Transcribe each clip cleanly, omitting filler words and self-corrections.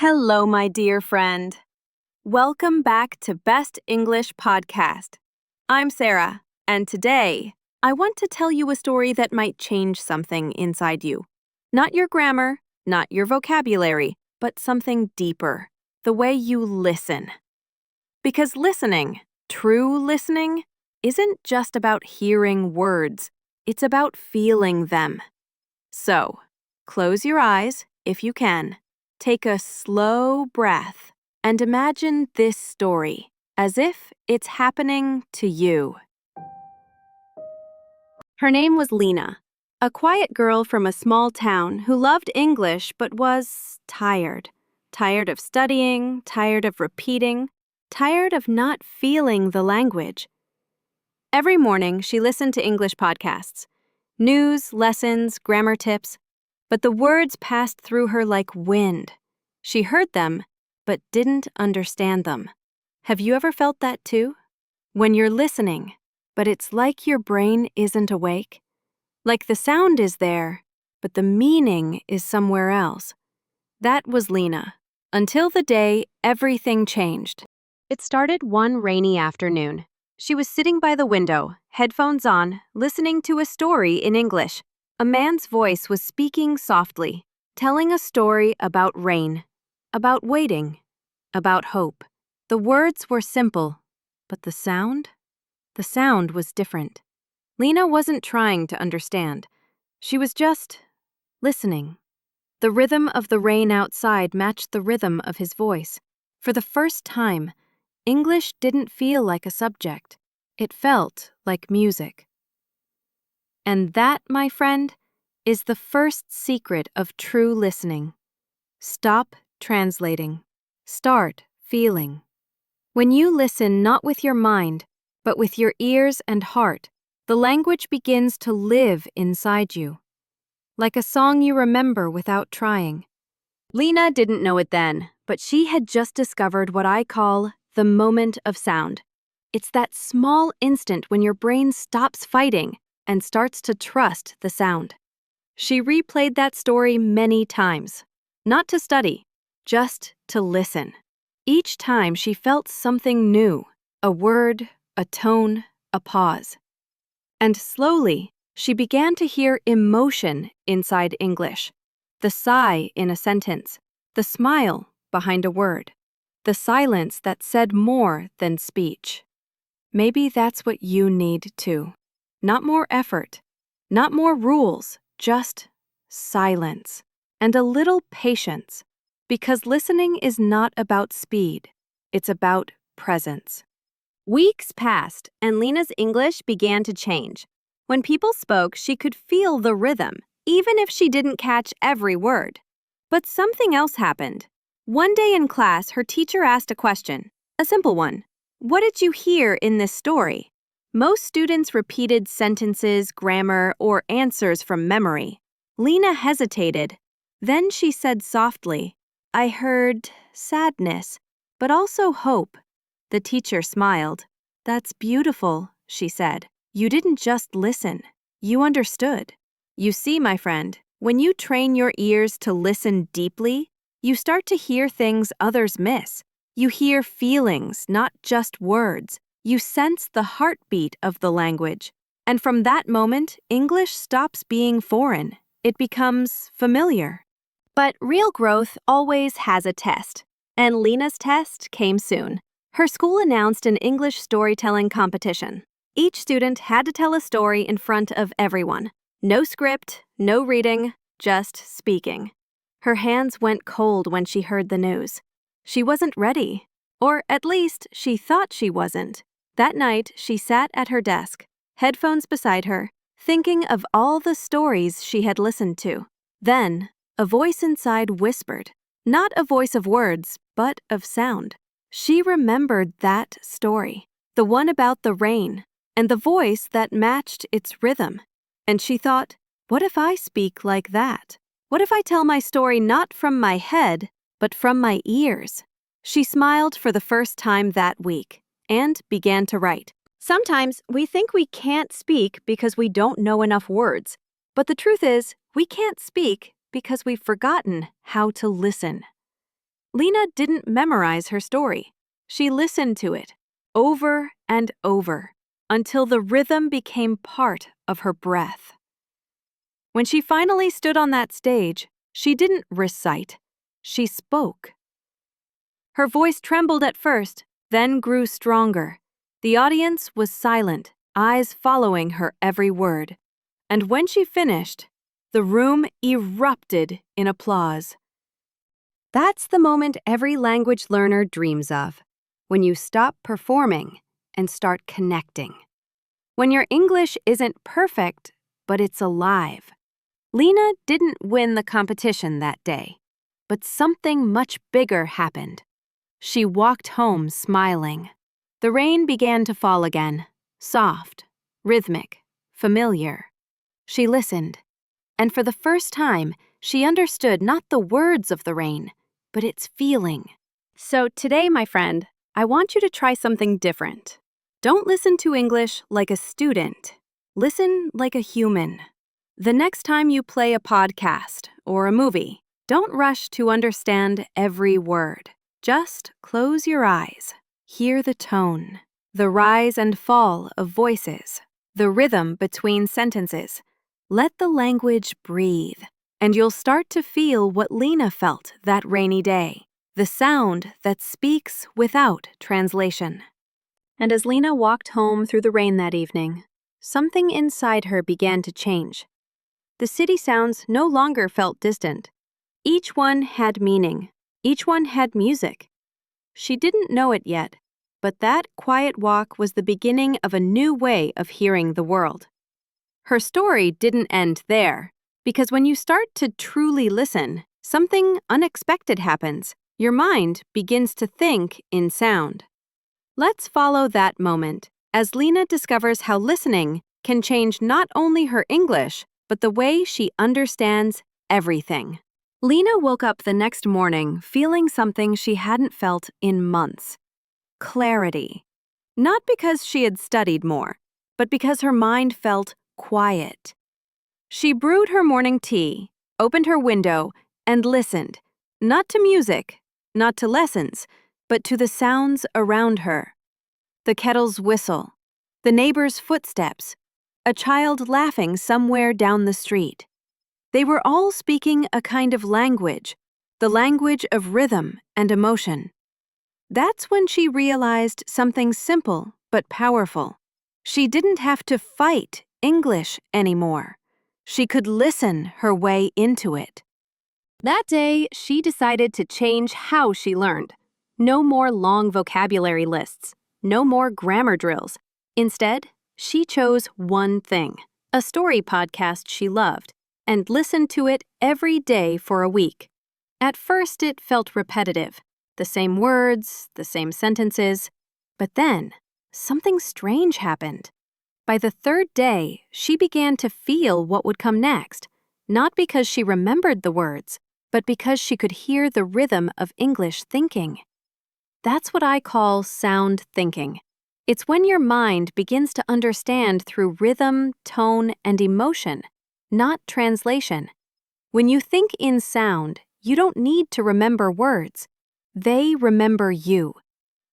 Hello, my dear friend. Welcome back to Best English Podcast. I'm Sarah, and today I want to tell you a story that might change something inside you. Not your grammar, not your vocabulary, but something deeper, the way you listen. Because listening, true listening, isn't just about hearing words, it's about feeling them. So, close your eyes if you can. Take a slow breath and imagine this story as if it's happening to you. Her name was Lina, a quiet girl from a small town who loved English but was tired. Tired of studying, tired of repeating, tired of not feeling the language. Every morning, she listened to English podcasts. News, lessons, grammar tips. But the words passed through her like wind. She heard them, but didn't understand them. Have you ever felt that too? When you're listening, but it's like your brain isn't awake? Like the sound is there, but the meaning is somewhere else. That was Lina, until the day everything changed. It started one rainy afternoon. She was sitting by the window, headphones on, listening to a story in English. A man's voice was speaking softly, telling a story about rain, about waiting, about hope. The words were simple, but the sound? The sound was different. Lina wasn't trying to understand. She was just listening. The rhythm of the rain outside matched the rhythm of his voice. For the first time, English didn't feel like a subject. It felt like music. And that, my friend, is the first secret of true listening. Stop translating. Start feeling. When you listen not with your mind, but with your ears and heart, the language begins to live inside you. Like a song you remember without trying. Lina didn't know it then, but she had just discovered what I call the moment of sound. It's that small instant when your brain stops fighting and starts to trust the sound. She replayed that story many times, not to study, just to listen. Each time she felt something new, a word, a tone, a pause. And slowly, she began to hear emotion inside English. The sigh in a sentence, the smile behind a word, the silence that said more than speech. Maybe that's what you need too. Not more effort, not more rules, just silence and a little patience. Because listening is not about speed, it's about presence. Weeks passed and Lina's English began to change. When people spoke, she could feel the rhythm, even if she didn't catch every word. But something else happened. One day in class, her teacher asked a question, a simple one. What did you hear in this story? Most students repeated sentences, grammar, or answers from memory. Lina hesitated. Then she said softly, I heard sadness, but also hope. The teacher smiled. That's beautiful, she said. You didn't just listen. You understood. You see, my friend, when you train your ears to listen deeply, you start to hear things others miss. You hear feelings, not just words. You sense the heartbeat of the language. And from that moment, English stops being foreign. It becomes familiar. But real growth always has a test. And Lina's test came soon. Her school announced an English storytelling competition. Each student had to tell a story in front of everyone. No script, no reading, just speaking. Her hands went cold when she heard the news. She wasn't ready. Or at least, she thought she wasn't. That night, she sat at her desk, headphones beside her, thinking of all the stories she had listened to. Then, a voice inside whispered, not a voice of words, but of sound. She remembered that story, the one about the rain, and the voice that matched its rhythm. And she thought, what if I speak like that? What if I tell my story not from my head, but from my ears? She smiled for the first time that week and began to write. Sometimes we think we can't speak because we don't know enough words, but the truth is, we can't speak because we've forgotten how to listen. Lina didn't memorize her story. She listened to it over and over until the rhythm became part of her breath. When she finally stood on that stage, she didn't recite, she spoke. Her voice trembled at first, then grew stronger. The audience was silent, eyes following her every word. And when she finished, the room erupted in applause. That's the moment every language learner dreams of, when you stop performing and start connecting. When your English isn't perfect, but it's alive. Lina didn't win the competition that day, but something much bigger happened. She walked home smiling. The rain began to fall again, soft, rhythmic, familiar. She listened, and for the first time, she understood not the words of the rain, but its feeling. So today, my friend, I want you to try something different. Don't listen to English like a student. Listen like a human. The next time you play a podcast or a movie, don't rush to understand every word. Just close your eyes. Hear the tone, the rise and fall of voices, the rhythm between sentences. Let the language breathe, and you'll start to feel what Lina felt that rainy day, the sound that speaks without translation. And as Lina walked home through the rain that evening, something inside her began to change. The city sounds no longer felt distant. Each one had meaning. Each one had music. She didn't know it yet, but that quiet walk was the beginning of a new way of hearing the world. Her story didn't end there, because when you start to truly listen, something unexpected happens. Your mind begins to think in sound. Let's follow that moment as Lina discovers how listening can change not only her English, but the way she understands everything. Lina woke up the next morning feeling something she hadn't felt in months. Clarity. Not because she had studied more, but because her mind felt quiet. She brewed her morning tea, opened her window, and listened, not to music, not to lessons, but to the sounds around her. The kettle's whistle, the neighbor's footsteps, a child laughing somewhere down the street. They were all speaking a kind of language, the language of rhythm and emotion. That's when she realized something simple but powerful. She didn't have to fight English anymore. She could listen her way into it. That day, she decided to change how she learned. No more long vocabulary lists, no more grammar drills. Instead, she chose one thing, a story podcast she loved, and listened to it every day for a week. At first, it felt repetitive, the same words, the same sentences. But then, something strange happened. By the third day, she began to feel what would come next, not because she remembered the words, but because she could hear the rhythm of English thinking. That's what I call sound thinking. It's when your mind begins to understand through rhythm, tone, and emotion, not translation. When you think in sound, you don't need to remember words. They remember you.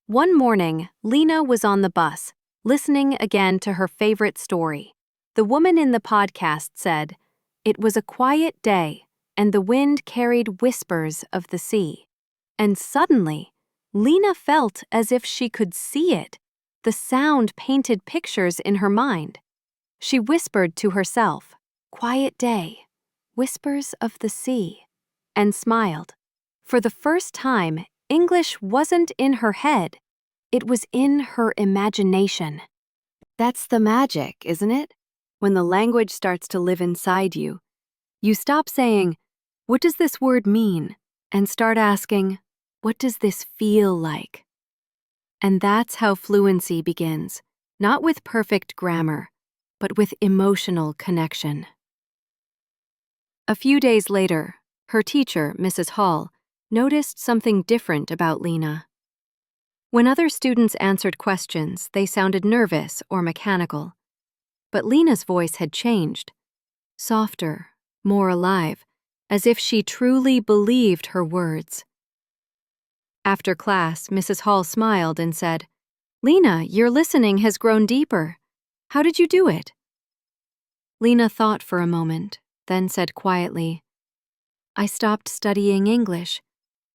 One morning, Lina was on the bus, listening again to her favorite story. The woman in the podcast said, "It was a quiet day, and the wind carried whispers of the sea." And suddenly, Lina felt as if she could see it. The sound painted pictures in her mind. She whispered to herself, "Quiet day, whispers of the sea," and smiled. For the first time, English wasn't in her head. It was in her imagination. That's the magic, isn't it? When the language starts to live inside you, you stop saying, "What does this word mean?" and start asking, "What does this feel like?" And that's how fluency begins, not with perfect grammar, but with emotional connection. A few days later, her teacher, Mrs. Hall, noticed something different about Lina. When other students answered questions, they sounded nervous or mechanical. But Lina's voice had changed, softer, more alive, as if she truly believed her words. After class, Mrs. Hall smiled and said, "Lina, your listening has grown deeper. How did you do it?" Lina thought for a moment, then said quietly, "I stopped studying English.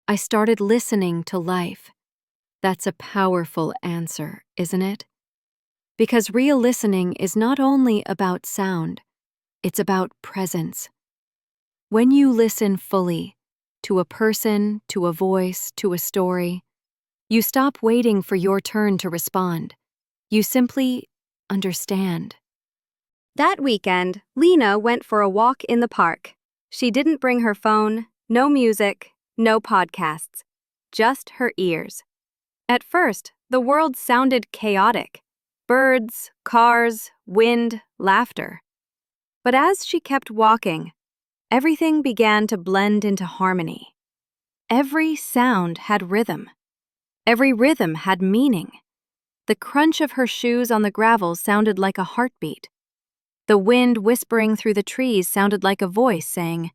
I started listening to life." That's a powerful answer, isn't it? Because real listening is not only about sound, it's about presence. When you listen fully, to a person, to a voice, to a story, you stop waiting for your turn to respond. You simply understand. That weekend, Lina went for a walk in the park. She didn't bring her phone, no music, no podcasts, just her ears. At first, the world sounded chaotic. Birds, cars, wind, laughter. But as she kept walking, everything began to blend into harmony. Every sound had rhythm. Every rhythm had meaning. The crunch of her shoes on the gravel sounded like a heartbeat. The wind whispering through the trees sounded like a voice saying,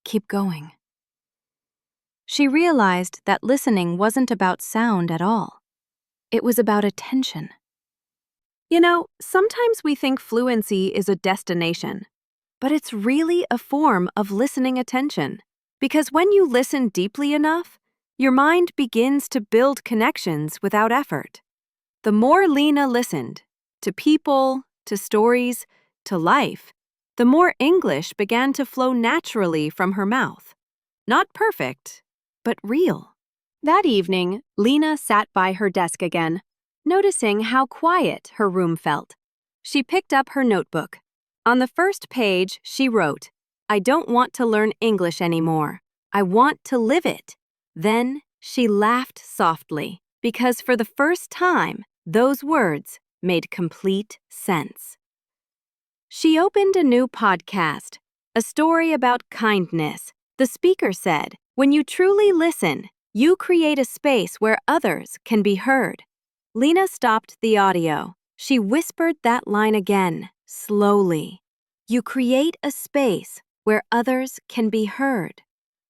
"Keep going." She realized that listening wasn't about sound at all. It was about attention. Sometimes we think fluency is a destination, but it's really a form of listening attention. Because when you listen deeply enough, your mind begins to build connections without effort. The more Lina listened, to people, to stories, to life, the more English began to flow naturally from her mouth. Not perfect, but real. That evening, Lina sat by her desk again, noticing how quiet her room felt. She picked up her notebook. On the first page, she wrote, "I don't want to learn English anymore. I want to live it." Then she laughed softly, because for the first time, those words made complete sense. She opened a new podcast, a story about kindness. The speaker said, "When you truly listen, you create a space where others can be heard." Lina stopped the audio. She whispered that line again, slowly. "You create a space where others can be heard."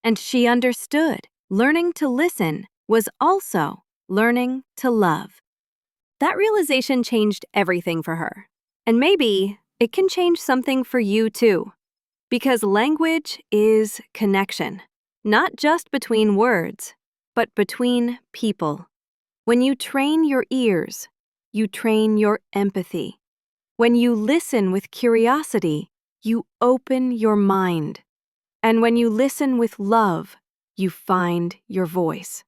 And she understood. Learning to listen was also learning to love. That realization changed everything for her. And maybe it can change something for you too. Because language is connection, not just between words, but between people. When you train your ears, you train your empathy. When you listen with curiosity, you open your mind. And when you listen with love, you find your voice.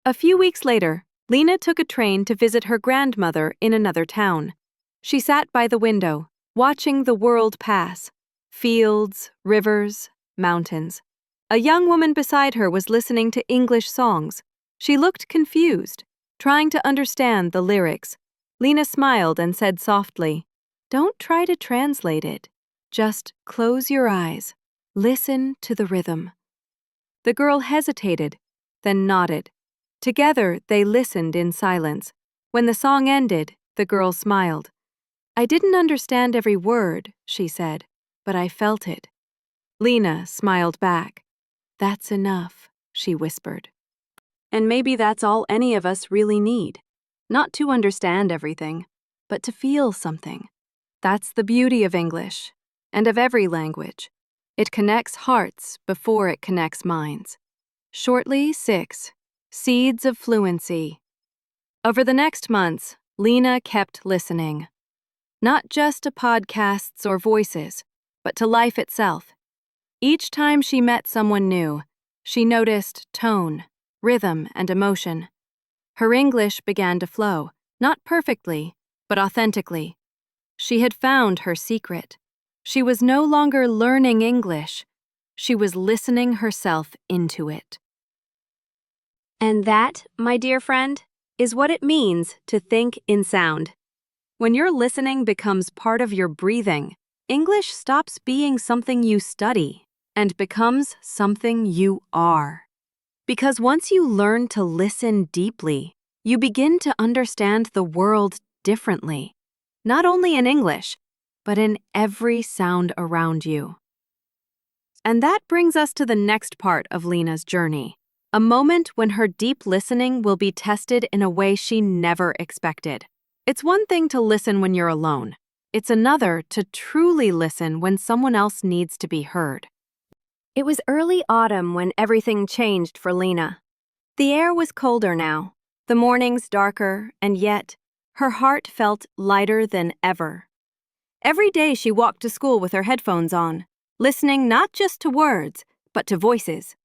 A few weeks later, Lina took a train to visit her grandmother in another town. She sat by the window, watching the world pass. Fields, rivers, mountains. A young woman beside her was listening to English songs. She looked confused, trying to understand the lyrics. Lina smiled and said softly, "Don't try to translate it. Just close your eyes. Listen to the rhythm." The girl hesitated, then nodded. Together, they listened in silence. When the song ended, the girl smiled. "I didn't understand every word," she said, "but I felt it." Lina smiled back. "That's enough," she whispered. And maybe that's all any of us really need. Not to understand everything, but to feel something. That's the beauty of English, and of every language. It connects hearts before it connects minds. Shortly 6. Seeds of Fluency. Over the next months, Lina kept listening. Not just to podcasts or voices, but to life itself. Each time she met someone new, she noticed tone, rhythm, and emotion. Her English began to flow, not perfectly, but authentically. She had found her secret. She was no longer learning English. She was listening herself into it. And that, my dear friend, is what it means to think in sound. When your listening becomes part of your breathing, English stops being something you study and becomes something you are. Because once you learn to listen deeply, you begin to understand the world differently, not only in English, but in every sound around you. And that brings us to the next part of Lina's journey, A moment when her deep listening will be tested in a way she never expected. It's one thing to listen when you're alone. It's another to truly listen when someone else needs to be heard. It was early autumn when everything changed for Lina. The air was colder now, the mornings darker, and yet her heart felt lighter than ever. Every day she walked to school with her headphones on, listening not just to words, but to voices.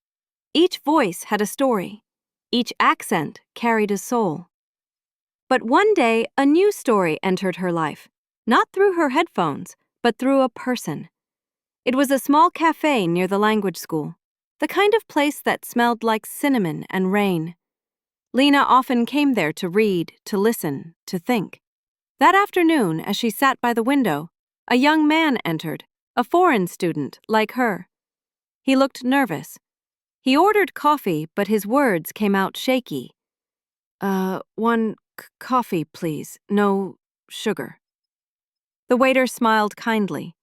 Each voice had a story. Each accent carried a soul. But one day, a new story entered her life, not through her headphones, but through a person. It was a small cafe near the language school, the kind of place that smelled like cinnamon and rain. Lina often came there to read, to listen, to think. That afternoon, as she sat by the window, a young man entered, a foreign student like her. He looked nervous. He ordered coffee, but his words came out shaky. One coffee, please. No sugar. The waiter smiled kindly,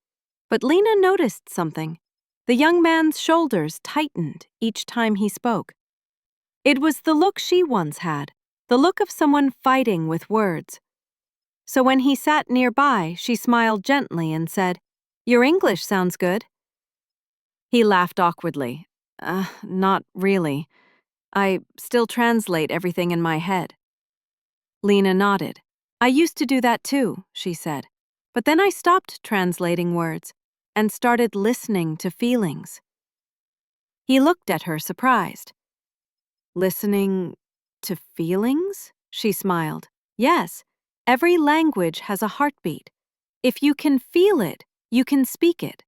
but Lina noticed something. The young man's shoulders tightened each time he spoke. It was the look she once had, the look of someone fighting with words. So when he sat nearby, she smiled gently and said, "Your English sounds good." He laughed awkwardly. Not really. I still translate everything in my head." Lina nodded. "I used to do that too," she said. "But then I stopped translating words and started listening to feelings." He looked at her surprised. "Listening to feelings?" She smiled. "Yes, every language has a heartbeat. If you can feel it, you can speak it."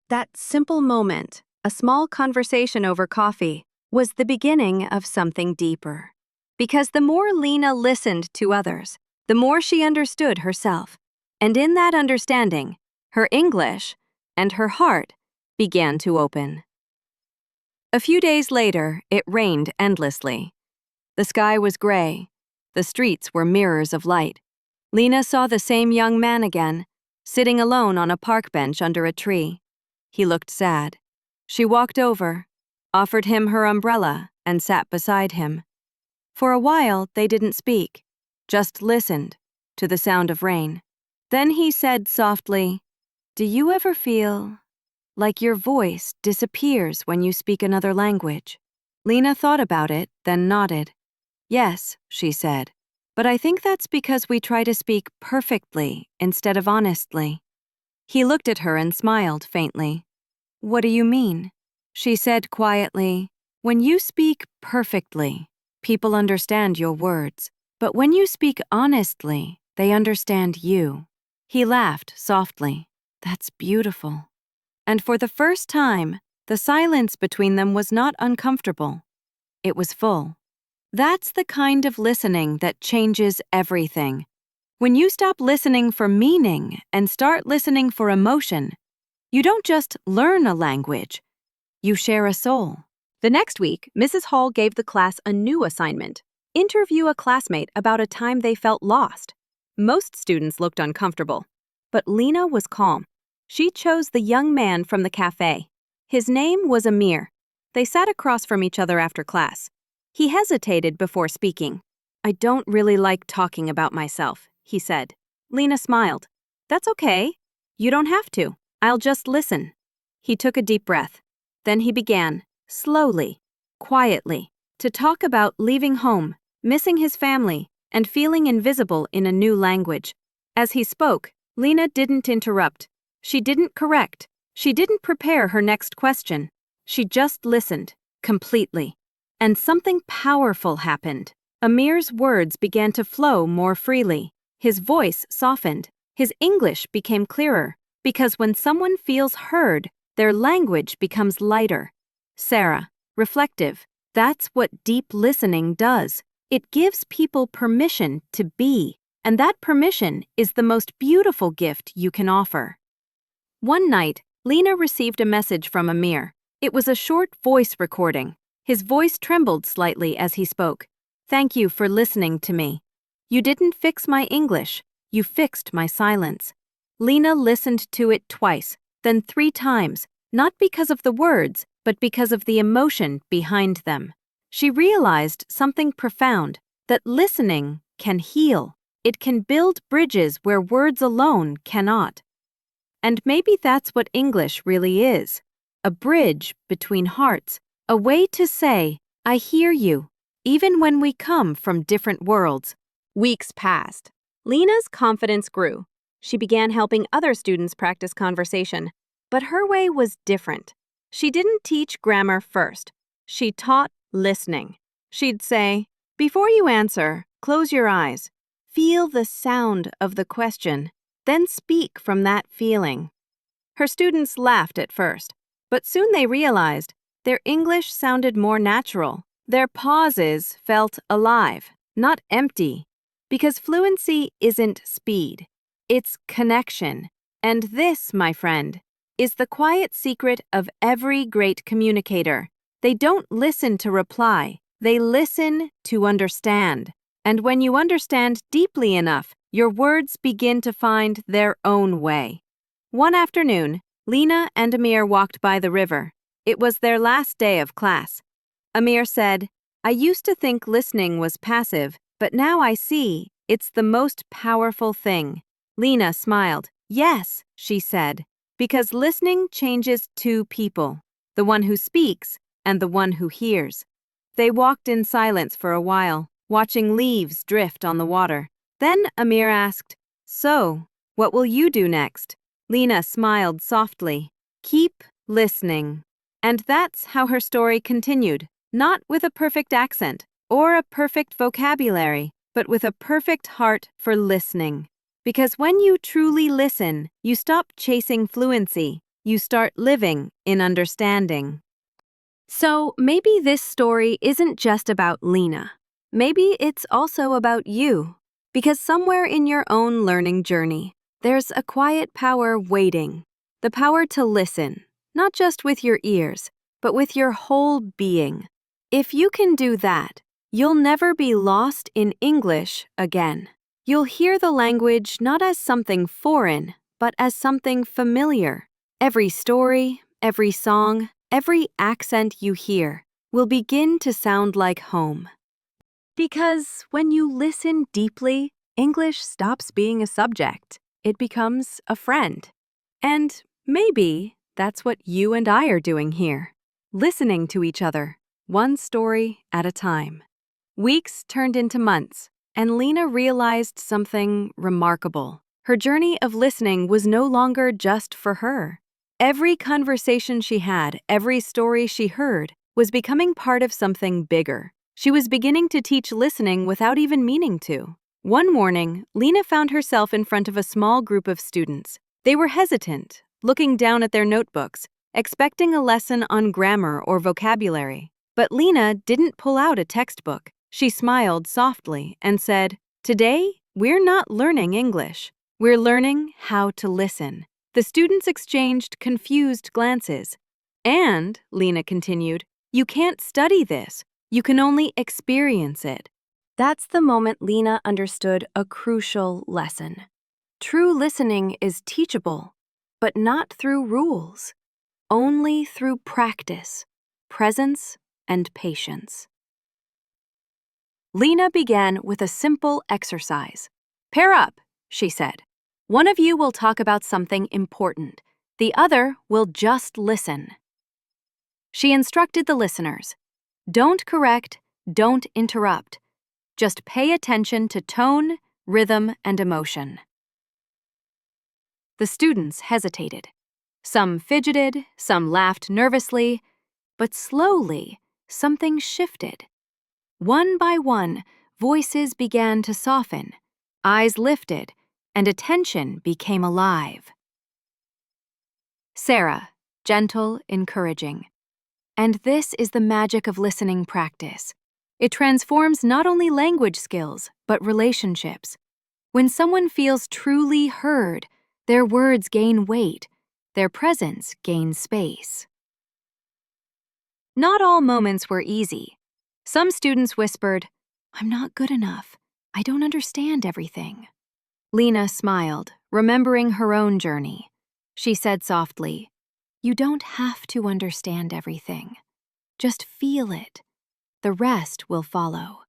That simple moment, a small conversation over coffee, was the beginning of something deeper. Because the more Lina listened to others, the more she understood herself. And in that understanding, her English and her heart began to open. A few days later, it rained endlessly. The sky was gray. The streets were mirrors of light. Lina saw the same young man again, sitting alone on a park bench under a tree. He looked sad. She walked over, offered him her umbrella, and sat beside him. For a while, they didn't speak, just listened to the sound of rain. Then he said softly, "Do you ever feel like your voice disappears when you speak another language?" Lina thought about it, then nodded. "Yes," she said, "but I think that's because we try to speak perfectly instead of honestly." He looked at her and smiled faintly. "What do you mean?" She said quietly, "When you speak perfectly, people understand your words. But when you speak honestly, they understand you." He laughed softly. "That's beautiful." And for the first time, the silence between them was not uncomfortable. It was full. That's the kind of listening that changes everything. When you stop listening for meaning and start listening for emotion, you don't just learn a language, you share a soul. The next week, Mrs. Hall gave the class a new assignment: interview a classmate about a time they felt lost. Most students looked uncomfortable, but Lina was calm. She chose the young man from the cafe. His name was Amir. They sat across from each other after class. He hesitated before speaking. "I don't really like talking about myself," he said. Lina smiled. "That's okay. You don't have to. I'll just listen." He took a deep breath. Then he began, slowly, quietly, to talk about leaving home, missing his family, and feeling invisible in a new language. As he spoke, Lina didn't interrupt. She didn't correct. She didn't prepare her next question. She just listened, completely. And something powerful happened. Amir's words began to flow more freely. His voice softened. His English became clearer. Because when someone feels heard, their language becomes lighter. Sarah, reflective. That's what deep listening does. It gives people permission to be. And that permission is the most beautiful gift you can offer. One night, Lina received a message from Amir. It was a short voice recording. His voice trembled slightly as he spoke. "Thank you for listening to me. You didn't fix my English. You fixed my silence." Lina listened to it twice, then 3 times, not because of the words, but because of the emotion behind them. She realized something profound, that listening can heal. It can build bridges where words alone cannot. And maybe that's what English really is. A bridge between hearts, a way to say, I hear you, even when we come from different worlds. Weeks passed. Lina's confidence grew. She began helping other students practice conversation. But her way was different. She didn't teach grammar first. She taught listening. She'd say, before you answer, close your eyes. Feel the sound of the question, then speak from that feeling. Her students laughed at first, but soon they realized their English sounded more natural. Their pauses felt alive, not empty, because fluency isn't speed, it's connection. And this, my friend, is the quiet secret of every great communicator. They don't listen to reply, they listen to understand. And when you understand deeply enough, your words begin to find their own way. One afternoon, Lina and Amir walked by the river. It was their last day of class. Amir said, I used to think listening was passive, but now I see it's the most powerful thing. Lina smiled. Yes, she said, because listening changes two people, the one who speaks and the one who hears. They walked in silence for a while, watching leaves drift on the water. Then Amir asked, so, what will you do next? Lina smiled softly. Keep listening. And that's how her story continued, not with a perfect accent or a perfect vocabulary, but with a perfect heart for listening. Because when you truly listen, you stop chasing fluency, you start living in understanding. So maybe this story isn't just about Lina. Maybe it's also about you. Because somewhere in your own learning journey, there's a quiet power waiting. The power to listen, not just with your ears, but with your whole being. If you can do that, you'll never be lost in English again. You'll hear the language not as something foreign, but as something familiar. Every story, every song, every accent you hear will begin to sound like home. Because when you listen deeply, English stops being a subject. It becomes a friend. And maybe that's what you and I are doing here, listening to each other, one story at a time. Weeks turned into months, and Lina realized something remarkable. Her journey of listening was no longer just for her. Every conversation she had, every story she heard, was becoming part of something bigger. She was beginning to teach listening without even meaning to. One morning, Lina found herself in front of a small group of students. They were hesitant, looking down at their notebooks, expecting a lesson on grammar or vocabulary. But Lina didn't pull out a textbook. She smiled softly and said, today, we're not learning English. We're learning how to listen. The students exchanged confused glances. And, Lina continued, you can't study this. You can only experience it. That's the moment Lina understood a crucial lesson. True listening is teachable, but not through rules, only through practice, presence, and patience. Lina began with a simple exercise. Pair up, she said. One of you will talk about something important. The other will just listen. She instructed the listeners. Don't correct, don't interrupt. Just pay attention to tone, rhythm, and emotion. The students hesitated. Some fidgeted, some laughed nervously, but slowly, something shifted. One by one, voices began to soften, eyes lifted, and attention became alive. Sarah, gentle, encouraging. And this is the magic of listening practice. It transforms not only language skills, but relationships. When someone feels truly heard, their words gain weight, their presence gains space. Not all moments were easy. Some students whispered, I'm not good enough. I don't understand everything. Lina smiled, remembering her own journey. She said softly, you don't have to understand everything. Just feel it. the rest will follow.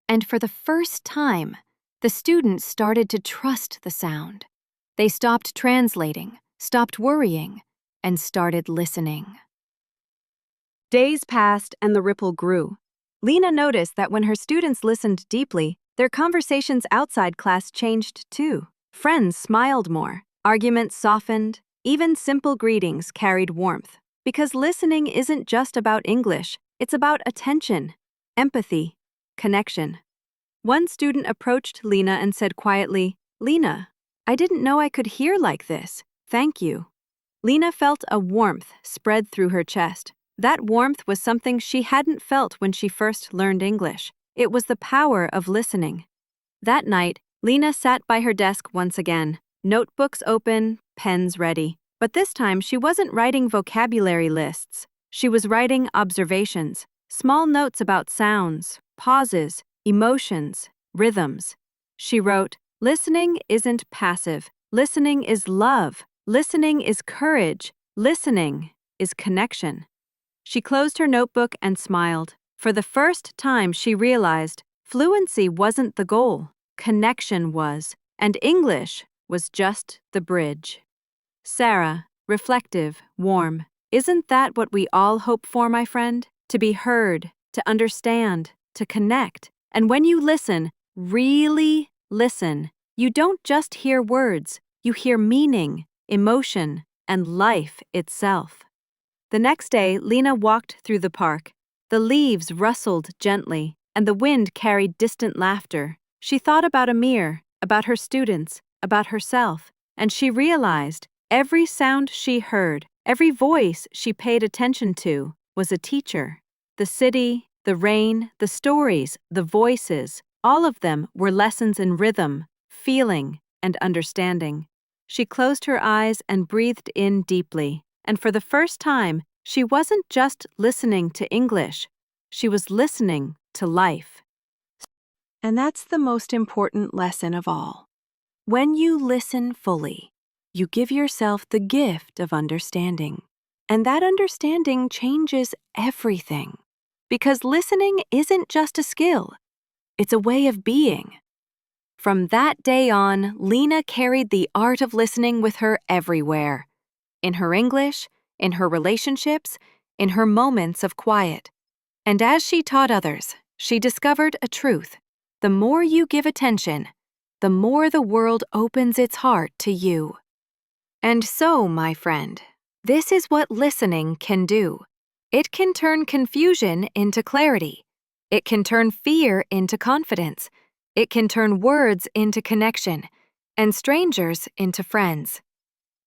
And for the first time, the students started to trust the sound. They stopped translating, stopped worrying, and started listening. Days passed and the ripple grew. Lina noticed that when her students listened deeply, their conversations outside class changed too. Friends smiled more, arguments softened, even simple greetings carried warmth. Because listening isn't just about English, it's about attention, empathy, connection. One student approached Lina and said quietly, "Lina, I didn't know I could hear like this. Thank you." Lina felt a warmth spread through her chest. That warmth was something she hadn't felt when she first learned English. It was the power of listening. That night, Lina sat by her desk once again, notebooks open, pens ready. But this time she wasn't writing vocabulary lists. She was writing observations, small notes about sounds, pauses, emotions, rhythms. She wrote, "Listening isn't passive. Listening is love. Listening is courage. Listening is connection." She closed her notebook and smiled. For the first time, she realized fluency wasn't the goal, connection was, and English was just the bridge. Sarah, reflective, warm. Isn't that what we all hope for, my friend? To be heard, to understand, to connect. And when you listen, really listen, you don't just hear words, you hear meaning, emotion, and life itself. The next day, Lina walked through the park. The leaves rustled gently, and the wind carried distant laughter. She thought about Amir, about her students, about herself, and she realized every sound she heard, every voice she paid attention to, was a teacher. The city, the rain, the stories, the voices, all of them were lessons in rhythm, feeling, and understanding. She closed her eyes and breathed in deeply, and for the first time, she wasn't just listening to English, she was listening to life. And that's the most important lesson of all. When you listen fully, you give yourself the gift of understanding. And that understanding changes everything. Because listening isn't just a skill, it's a way of being. From that day on, Lina carried the art of listening with her everywhere. In her English, in her relationships, in her moments of quiet. And as she taught others, she discovered a truth. The more you give attention, the more the world opens its heart to you. And so, my friend, this is what listening can do. It can turn confusion into clarity. It can turn fear into confidence. It can turn words into connection, and strangers into friends.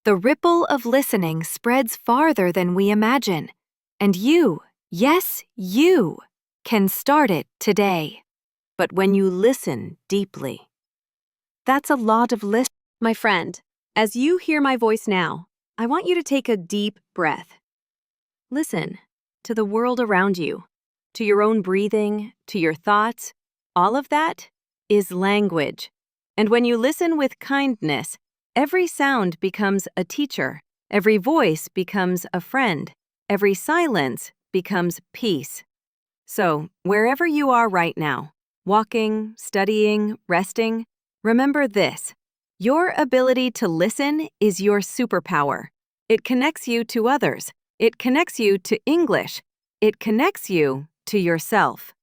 The ripple of listening spreads farther than we imagine. And you, yes, you, can start it today. But when you listen deeply. That's a lot of listening. My friend, as you hear my voice now, I want you to take a deep breath. Listen to the world around you, to your own breathing, to your thoughts. All of that is language. And when you listen with kindness, every sound becomes a teacher, every voice becomes a friend, every silence becomes peace. So, wherever you are right now, walking, studying, resting, remember this. Your ability to listen is your superpower. It connects you to others. It connects you to English. It connects you to yourself.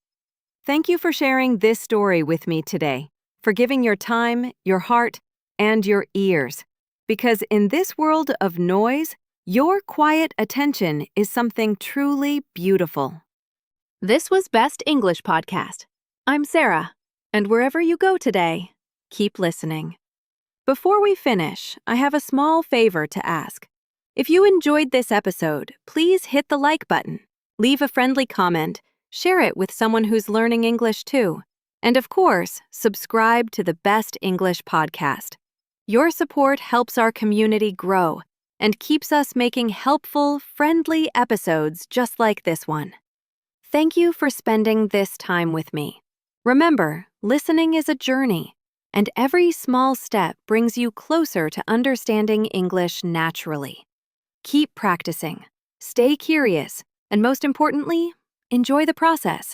Thank you for sharing this story with me today, for giving your time, your heart, and your ears. Because in this world of noise, your quiet attention is something truly beautiful. This was Best English Podcast. I'm Sarah, and wherever you go today, keep listening. Before we finish, I have a small favor to ask. If you enjoyed this episode, please hit the like button, leave a friendly comment, share it with someone who's learning English too, and of course, subscribe to the Best English Podcast. Your support helps our community grow and keeps us making helpful, friendly episodes just like this one. Thank you for spending this time with me. Remember, listening is a journey, and every small step brings you closer to understanding English naturally. Keep practicing, stay curious, and most importantly, Enjoy the process.